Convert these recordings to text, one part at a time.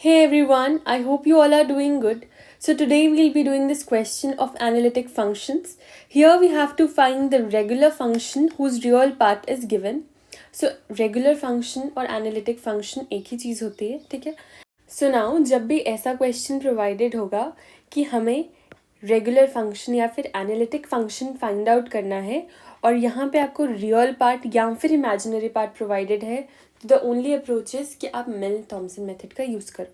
Hey everyone, I hope you all are doing good. So today we'll be doing this question of analytic functions. Here we have to find the regular function whose real part is given. So regular function और analytic function एक ही चीज़ होती है, ठीक है? So now जब भी ऐसा question provided होगा कि हमें रेगुलर फंक्शन या फिर एनालिटिक फंक्शन फाइंड आउट करना है और यहाँ पे आपको रियल पार्ट या फिर इमेजिनरी पार्ट प्रोवाइडेड है, तो द ओनली अप्रोच इज कि आप मिल्न थॉमसन मेथड का यूज़ करो.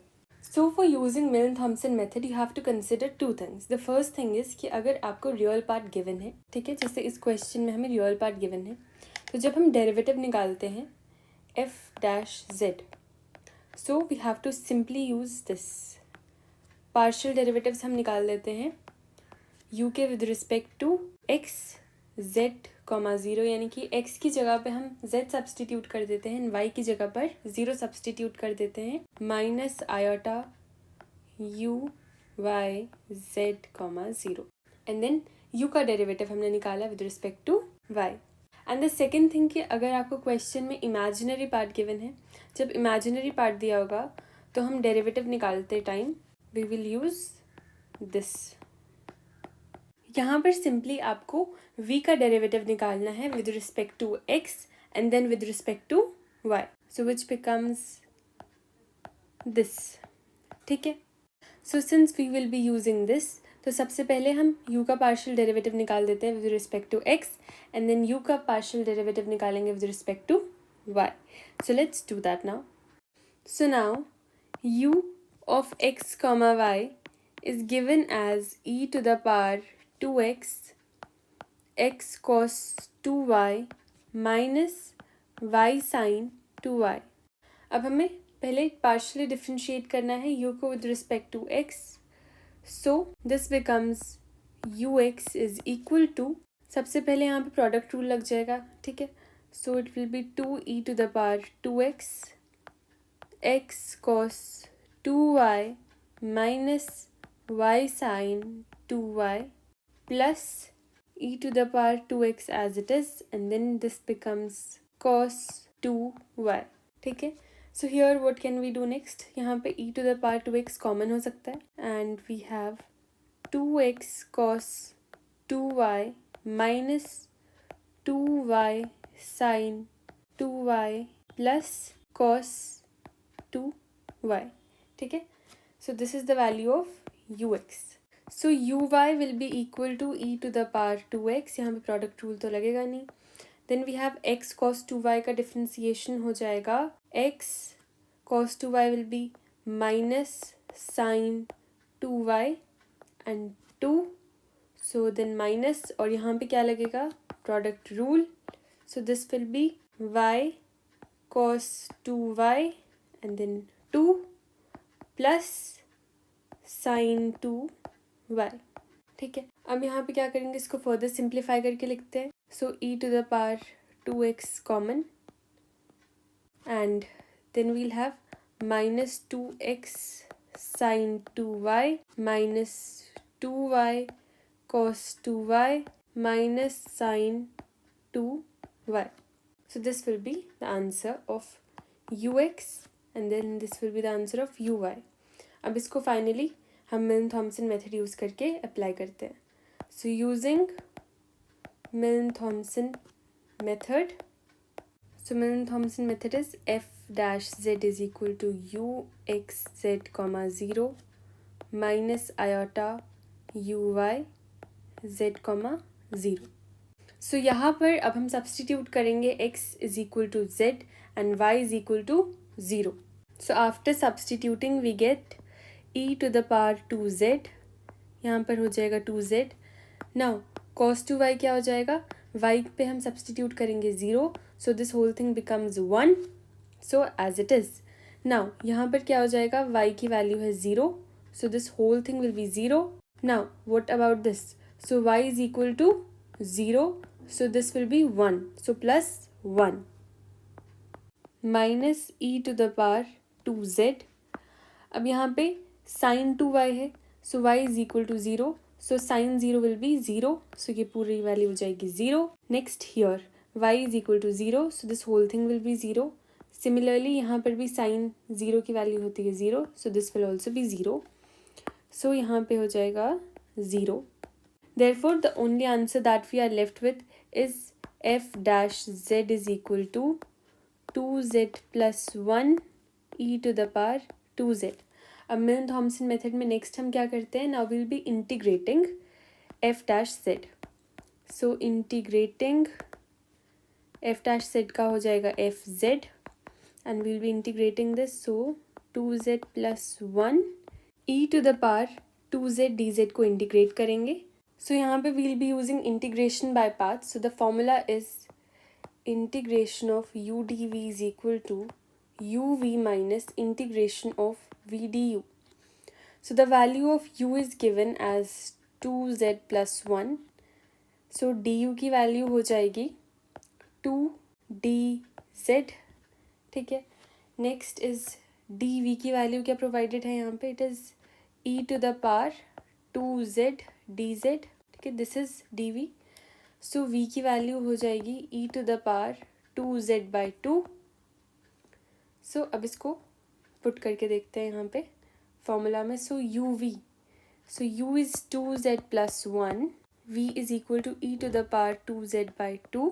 So for using Milne Thomson method you have to consider two things. The first thing is कि अगर आपको रियल पार्ट गिवन है, ठीक है, जैसे इस क्वेश्चन में हमें रियल पार्ट गिवन है, तो जब हम डेरिवेटिव निकालते हैं f dash z, so we have to simply use this. Partial derivatives हम निकाल लेते हैं u के with respect to x z comma zero, यानी कि x की जगह पे हम z सब्सटीट्यूट कर देते हैं, y की जगह पर ज़ीरो सब्सटीट्यूट कर देते हैं, minus iota u y z comma zero, and then u का डेरिवेटिव हमने निकाला with respect to y. And the second thing कि अगर आपको क्वेश्चन में इमेजिनरी पार्ट गिवन है, जब इमेजिनरी पार्ट दिया होगा तो हम डेरिवेटिव निकालते time we will use this. यहाँ पर सिंपली आपको v का डेरिवेटिव निकालना है with respect to x and then with respect to y, so which becomes this. ठीक है, so since we will be using this, तो सबसे पहले हम u का पार्शियल डेरिवेटिव निकाल देते हैं with respect to x and then u का पार्शियल डेरिवेटिव निकालेंगे with respect to y. So let's do that now. So now u of x comma y is given as e to the power 2x x cos 2y minus y sin 2y. अब हमें पहले partially differentiate करना है u को with respect to x, so this becomes ux is equal to, सबसे पहले यहाँ पे प्रोडक्ट रूल लग जाएगा, ठीक है, so it will be 2e to the power 2x x cos 2y minus y sin 2y plus e to the power 2x as it is, and then this becomes cos 2y. ठीक है, so here what can we do next? यहाँ पे e to the power 2x common हो सकता है and we have 2x cos 2y minus 2y sin 2y plus cos 2y. ठीक है, so this is the value of ux. So uy will be equal to e to the power 2x, यहाँ पे product rule तो लगेगा नहीं. Then we have x cos 2y का differentiation हो जाएगा, x cos 2y will be minus sin 2y and 2, so then minus, और यहाँ पे क्या लगेगा, product rule, so this will be y cos 2y and then 2 plus sin 2y. ठीक है, अब यहाँ पे क्या करेंगे, इसको फर्दर सिंप्लीफाई करके लिखते हैं. So e to the power 2x common and then we'll have minus 2x sin 2y minus 2y cos 2y minus sin 2y. So this will be the answer of ux and then this will be the answer of uy. अब इसको finally हम Milne Thomson method use करके apply करते हैं. So using Milne Thomson method, so Milne Thomson method is f dash z is equal to u x z comma zero minus iota u y z comma zero. So यहाँ पर अब हम substitute करेंगे x is equal to z and y is equal to zero. So after substituting we get e to the power 2z, यहाँ पर हो जाएगा 2z. Now cos 2y क्या हो जाएगा, y पे हम सब्सटीट्यूट करेंगे 0, so this whole thing becomes 1, so as it is. Now यहाँ पर क्या हो जाएगा, y की वैल्यू है 0, so this whole thing will be 0. Now what about this, so y is equal to 0, so this will be 1, so plus 1 minus e to the power 2z. अब यहाँ पे साइन 2y है, so y is equal to 0, so sine 0 will be 0, so ये पूरी value हो जाएगी 0. Next here y is equal to 0, so this whole thing will be 0. Similarly यहाँ पर भी साइन ज़ीरो की वैल्यू होती है zero, so this will also be zero. So यहाँ पे हो जाएगा zero. Therefore, the only answer that we are left with is f dash z is equal to 2z plus 1 e to the power 2z. अब मिलन Thomson method में next हम क्या करते हैं? Now will be integrating f dash z. So integrating f dash z का हो जाएगा f z and will be integrating this. So 2z plus 1 e to the power 2z dz को integrate करेंगे. So यहाँ पे we'll be using integration by parts. So the formula is integration of u dv is equal to uv minus integration of v du. So the value of u is given as 2z plus 1. So du की value हो जाएगी 2dz. ठीक है. Next is dv की value क्या provided है यहाँ पे? It is e to the power 2z dz. ठीक है, this is dv. So v की वैल्यू हो जाएगी e to the power 2z by 2. So अब इसको पुट करके देखते हैं यहाँ पे फॉर्मूला में. So u is 2z plus 1, v is equal to e to the power 2z by 2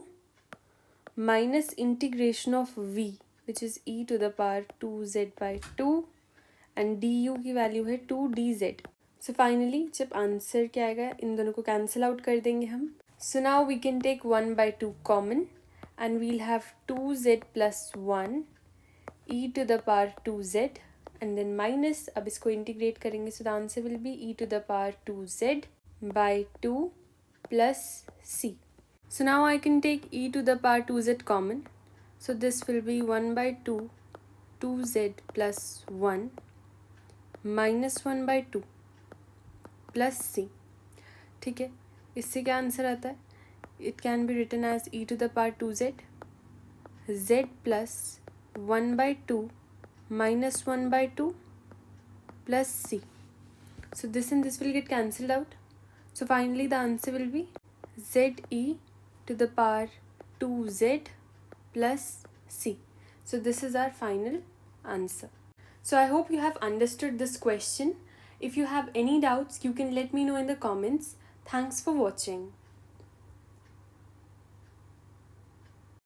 minus integration of v which is e to the power 2z by 2 and du की value है 2dz. So finally जब answer क्या आएगा, इन दोनों को cancel out कर देंगे हम. So now we can take 1/2 common and we'll have 2z plus 1 e to the power 2z and then minus. अब इसको इंटीग्रेट करेंगे. So the answer will be e to the power 2z by 2 plus c. So now I can take e to the power 2z common. So this will be 1/2 2z plus 1 minus 1/2 plus c. ठीक है, इससे क्या answer आता है? It can be written as e to the power 2z z plus 1/2 minus 1/2 plus C. So this and this will get cancelled out. So finally the answer will be z e to the power 2z plus c. So this is our final answer. So I hope you have understood this question. If you have any doubts, you can let me know in the comments. Thanks for watching.